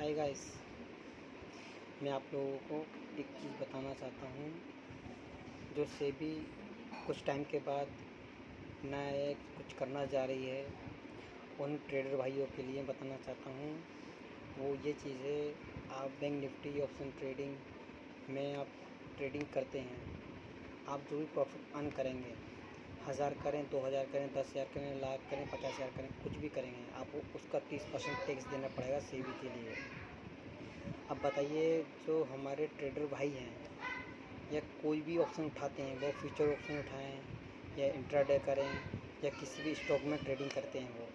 Hi guys, मैं आप लोगों को एक चीज़ बताना चाहता हूँ जो सेबी कुछ टाइम के बाद नया कुछ करना जा रही है। उन ट्रेडर भाइयों के लिए बताना चाहता हूँ। वो ये चीज़ है, आप बैंक निफ्टी ऑप्शन ट्रेडिंग में आप ट्रेडिंग करते हैं, आप जो भी प्रॉफिट अर्न करेंगे, 1000 करें, 2000 करें, 10,000 करें, लाख करें, 50,000 करें, कुछ भी करेंगे, आपको उसका 30% टैक्स देना पड़ेगा सेबी के लिए। अब बताइए, जो हमारे ट्रेडर भाई हैं या कोई भी ऑप्शन उठाते हैं, वो फ्यूचर ऑप्शन उठाएं या इंट्राडे करें या किसी भी स्टॉक में ट्रेडिंग करते हैं, वो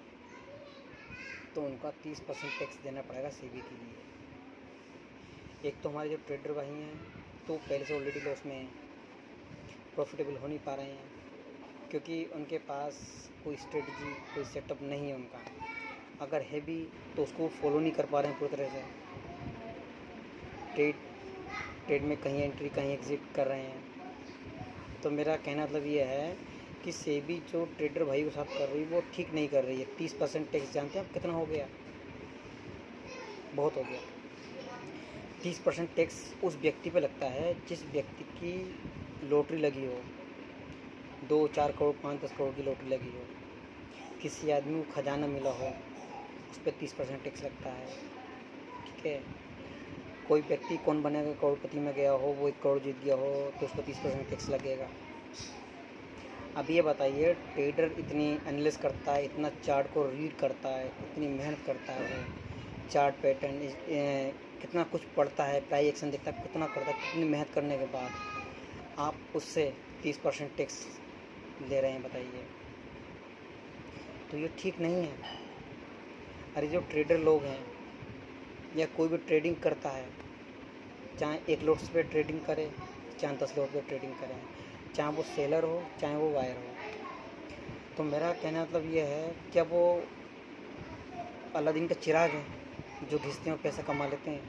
तो उनका 30% टैक्स देना पड़ेगा सेबी के लिए। एक तो हमारे जो ट्रेडर भाई हैं तो पहले से ऑलरेडी लॉस में हैं, प्रॉफिटेबल हो नहीं पा रहे हैं क्योंकि उनके पास कोई स्ट्रेटजी, कोई सेटअप नहीं है उनका। अगर है भी तो उसको फॉलो नहीं कर पा रहे हैं पूरी तरह से। ट्रेड में कहीं एंट्री कहीं एग्ज़िट कर रहे हैं। तो मेरा कहना मतलब ये है कि सेबी जो ट्रेडर भाई के साथ कर रही है वो ठीक नहीं कर रही है। 30% टैक्स जानते हैं आप कितना हो गया? बहुत हो गया। 30% टैक्स उस व्यक्ति पे लगता है जिस व्यक्ति की लॉटरी लगी हो, 2-4 करोड़ 5-10 करोड़ की लॉटरी लगी हो, किसी आदमी को खजाना मिला हो, उस पर 30% टैक्स लगता है। ठीक है, कोई व्यक्ति कौन बनेगा करोड़पति में गया हो, वो 1 करोड़ जीत गया हो तो उसको 30% टैक्स लगेगा। अब ये बताइए, ट्रेडर इतनी एनालिसिस करता है, इतना चार्ट को रीड करता है, इतनी मेहनत करता है, वो चार्ट पैटर्न कितना कुछ पढ़ता है, प्राइस एक्शन देखता है, कितना करता है, कितनी मेहनत करने के बाद आप उससे 30% टैक्स ले रहे हैं, बताइए। तो ये ठीक नहीं है। अरे जो ट्रेडर लोग हैं या कोई भी ट्रेडिंग करता है, चाहे 1 लॉट्स पे ट्रेडिंग करे, चाहे 10 लॉट पे ट्रेडिंग करें, चाहे वो सेलर हो चाहे वो बायर हो, तो मेरा कहना मतलब ये है कि वो अलादीन का चिराग है जो घिसते हैं और पैसा कमा लेते हैं।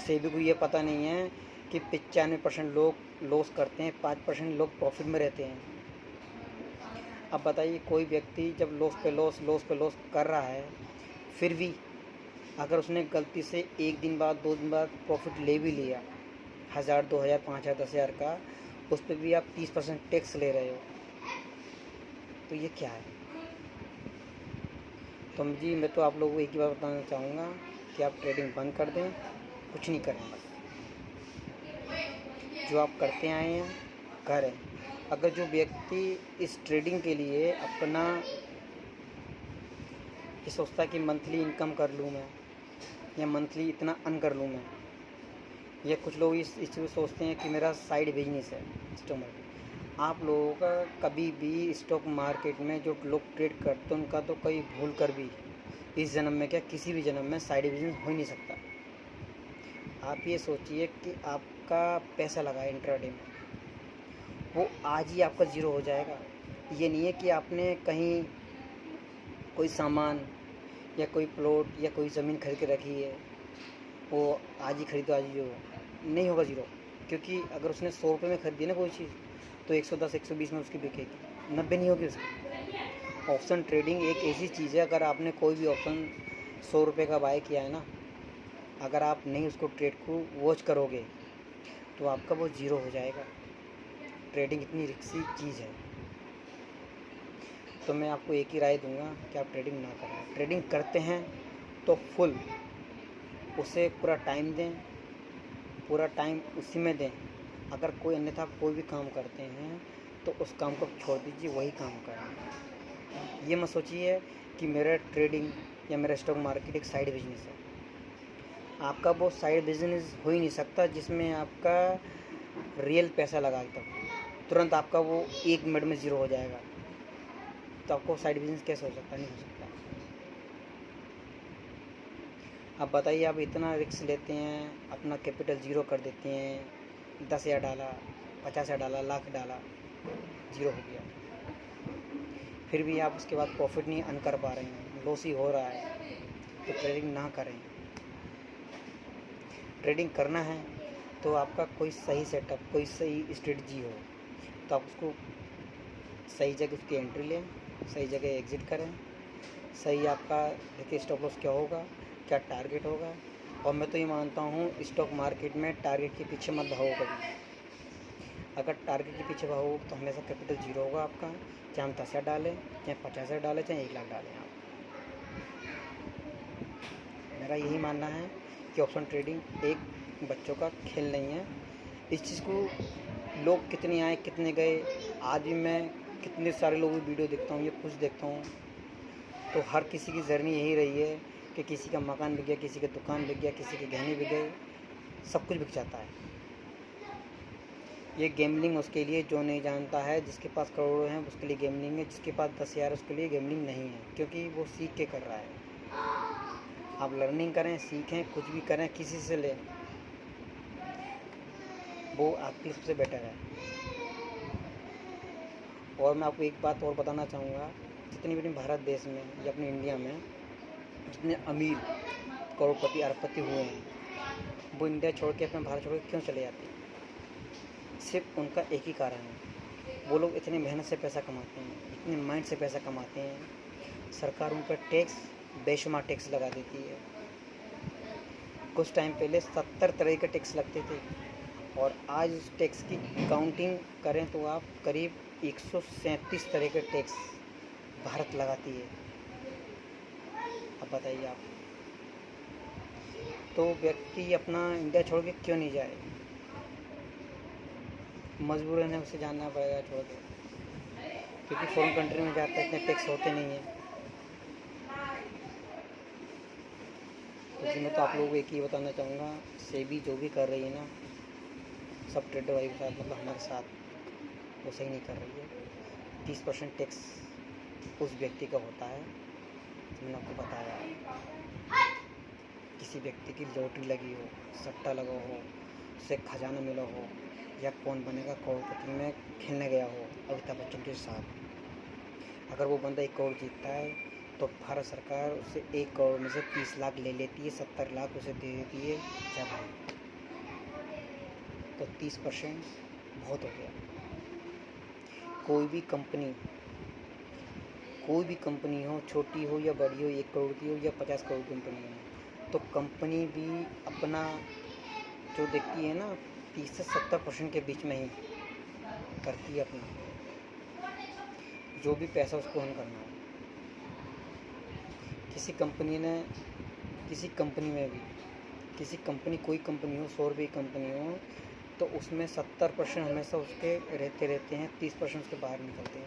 सेबी को ये पता नहीं है कि 95% लोग लॉस करते हैं, 5% लोग प्रॉफिट में रहते हैं। अब बताइए, कोई व्यक्ति जब लॉस पे लॉस कर रहा है, फिर भी अगर उसने गलती से 1 दिन बाद 2 दिन बाद प्रॉफिट ले भी लिया 1000, 2000, 5000, 10,000 का, उस पर भी आप 30% टैक्स ले रहे हो, तो ये क्या है? तो जी मैं तो आप लोगों को एक ही बात बताना चाहूँगा कि आप ट्रेडिंग बंद कर दें, कुछ नहीं करें, बस जो आप करते आए हैं करें। अगर जो व्यक्ति इस ट्रेडिंग के लिए अपना ये सोचता है कि मंथली इनकम कर लूँ मैं या मंथली इतना अर्न कर लूँ मैं, या कुछ लोग इस चीज़ को सोचते हैं कि मेरा साइड बिजनेस है स्टॉक मार्केट। आप लोगों का कभी भी स्टॉक मार्केट में जो लोग ट्रेड करते हैं उनका तो कहीं भूल कर भी इस जन्म में क्या किसी भी जन्म में साइड बिजनेस हो ही नहीं सकता। आप ये सोचिए कि आपका पैसा लगा है इंट्राडे में, वो आज ही आपका ज़ीरो हो जाएगा। ये नहीं है कि आपने कहीं कोई सामान या कोई प्लॉट या कोई ज़मीन खरीद के रखी है, वो आज ही खरीदो आज ही जो नहीं होगा ज़ीरो। क्योंकि अगर उसने 100 रुपये में खरीदी ना कोई चीज़, तो 110 120 में उसकी बिकेगी, 90 नहीं होगी उसकी। ऑप्शन ट्रेडिंग एक ऐसी चीज़ है, अगर आपने कोई भी ऑप्शन 100 रुपये का बाय किया है ना, अगर आप नहीं उसको ट्रेड को वॉच करोगे तो आपका वो ज़ीरो हो जाएगा। ट्रेडिंग इतनी रिस्की चीज़ है। तो मैं आपको एक ही राय दूंगा कि आप ट्रेडिंग ना करें। ट्रेडिंग करते हैं तो फुल उसे पूरा टाइम दें, पूरा टाइम उसी में दें। अगर कोई अन्यथा कोई भी काम करते हैं तो उस काम को छोड़ दीजिए, वही काम करें। ये मत सोचिए कि मेरा ट्रेडिंग या मेरा स्टॉक मार्केट एक साइड बिजनेस है। आपका वो साइड बिजनेस हो ही नहीं सकता जिसमें आपका रियल पैसा लगा तब तुरंत आपका वो 1 मिनट में ज़ीरो हो जाएगा। तो आपको साइड बिजनेस कैसे हो सकता? नहीं हो सकता। अब बताइए, आप इतना रिस्क लेते हैं, अपना कैपिटल ज़ीरो कर देते हैं, 10,000 डाला, 50,000 डाला, लाख डाला, ज़ीरो हो गया, फिर भी आप उसके बाद प्रॉफिट नहीं अर्न कर पा रहे हैं, लॉस ही हो रहा है। तो ट्रेडिंग ना करें। ट्रेडिंग करना है तो आपका कोई सही सेटअप, कोई सही स्ट्रेटजी हो, तो आप उसको सही जगह उसकी एंट्री लें, सही जगह एग्ज़िट करें, सही आपका देखिए स्टॉप लॉस क्या होगा, क्या टारगेट होगा। और मैं तो ये मानता हूँ स्टॉक मार्केट में टारगेट के पीछे मत भागो कभी। अगर टारगेट के पीछे भागो तो हमेशा कैपिटल जीरो होगा आपका, चाहे हम 10,000 डालें, चाहे 50,000 डालें, चाहे 1 लाख डालें आप। मेरा यही मानना है कि ऑप्शन ट्रेडिंग एक बच्चों का खेल नहीं है। इस चीज़ को लोग कितने आए कितने गए, आज भी मैं कितने सारे लोगों की वीडियो देखता हूँ या कुछ देखता हूँ, तो हर किसी की जर्नी यही रही है कि किसी का मकान बिक गया, किसी की दुकान बिक गया, किसी के गहने बिक गए, सब कुछ बिक जाता है। ये गेमलिंग उसके लिए जो नहीं जानता है, जिसके पास करोड़ों हैं उसके लिए गेमलिंग है, जिसके पास 10,000 उसके लिए गेमलिंग नहीं है, क्योंकि वो सीख के कर रहा है। आप लर्निंग करें, सीखें, कुछ भी करें, किसी से लें, वो आपके सबसे बेटर है। और मैं आपको एक बात और बताना चाहूँगा, जितने भी भारत देश में या अपने इंडिया में जितने अमीर करोड़पति अरबपति हुए हैं, वो इंडिया छोड़ के अपना भारत छोड़ के क्यों चले जाते हैं? सिर्फ उनका एक ही कारण है, वो लोग इतनी मेहनत से पैसा कमाते हैं, इतने माइंड से पैसा कमाते हैं, सरकार उन पर टैक्स बेशुमार टैक्स लगा देती है। कुछ टाइम पहले 70 तरह के टैक्स लगते थे, और आज उस टैक्स की काउंटिंग करें तो आप करीब 137 तरह के टैक्स भारत लगाती है। अब बताइए आप, तो व्यक्ति अपना इंडिया छोड़ के क्यों नहीं जाए? मजबूरन है, उसे जानना पड़ेगा छोड़ के, क्योंकि फॉरेन कंट्री में जाता है इतने टैक्स होते नहीं हैं। तो मैं तो आप लोगों को एक ही बताना चाहूँगा, सेबी जो भी कर रही है ना, सब ट्रेडर भाई के साथ, मतलब हमारे साथ, वो सही नहीं कर रही है। 30% टैक्स उस व्यक्ति का होता है, मैंने आपको बताया। किसी व्यक्ति की लॉटरी लगी हो, सट्टा लगा हो, उसे खजाना मिला हो, या कौन बनेगा करोड़पति में खेलने गया हो अमिताभ बच्चन के साथ, अगर वो बंदा 1 करोड़ जीतता है तो भारत सरकार उससे 1 करोड़ में से 30 लाख ले लेती है, 70 लाख उसे दे देती है। क्या भाई, तो 30% बहुत हो गया। कोई भी कंपनी हो, छोटी हो या बड़ी हो, 1 करोड़ की हो या 50 करोड़ की कंपनी हो, तो कंपनी भी अपना जो देखती है ना 30 से 70% के बीच में ही करती है अपना जो भी पैसा उसको अर्न करना है। किसी कंपनी में भी कोई कंपनी हो, 100 रुपये की कंपनी हो, तो उसमें 70% हमेशा उसके रहते हैं, 30% उसके बाहर निकलते हैं।